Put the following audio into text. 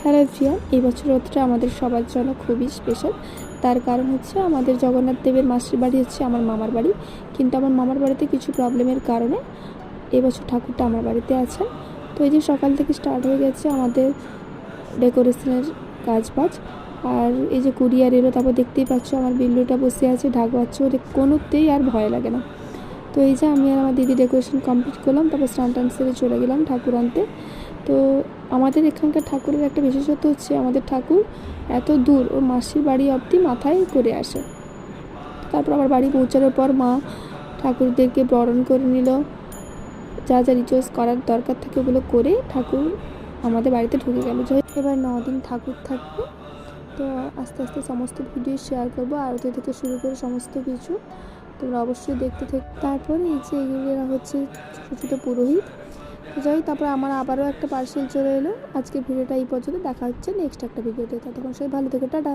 Hello everyone, এই বছর রথটা আমাদের সবার জন্য খুবই স্পেশাল। তার কারণ হচ্ছে আমাদের জগন্নাথ দেবের মাসির বাড়ি হচ্ছে আমার মামার বাড়ি, কিন্তু আমার মামার বাড়িতে কিছু প্রবলেমের কারণে এবছর ঠাকুরটা আমার বাড়িতে আছেন। তো এই যে সকাল থেকে স্টার্ট হয়ে গেছে আমাদের ডেকোরেশনের কাজবাজ। আর এই যে কুরিয়ার এলো, তারপর দেখতেই পাচ্ছ আমার বিল্লুটা বসে আছে ঢাক বাজছে, ওদের কোনোতেই আর ভয় লাগে না। তো এই যে আমি আর আমার দিদি ডেকোরেশন কমপ্লিট করলাম, তারপর স্নান টান সেরে চলে গেলাম ঠাকুর আনতে। তো আমাদের এখানকার ঠাকুরের একটা বিশেষত্ব হচ্ছে আমাদের ঠাকুর এত দূর ওর মাসির বাড়ি অবধি মাথায় করে আসে। তারপর আবার বাড়ি পৌঁছানোর পর মা ঠাকুরদেরকে বরণ করে নিল, যা যা রিচুয়ালস করার দরকার থাকে ওগুলো করে ঠাকুর আমাদের বাড়িতে ঢুকে গেল। এবার 9 দিন ঠাকুর থাকবে। তো আস্তে আস্তে সমস্ত ভিডিও শেয়ার করবো, আরতি থেকে শুরু করে সমস্ত কিছু তোমরা অবশ্যই দেখতে থাকো। তারপরে এই যে এগুলো হচ্ছে ছোটো ছোটো পুরোহিত। যাই, তারপর আমার আবারও একটা পার্সেল চলে এলো। আজকে ভিডিওটা এই পর্যন্ত, দেখা হচ্ছে নেক্সট একটা ভিডিওতে। ততক্ষণ সবাই ভালো থেকো, টাটা।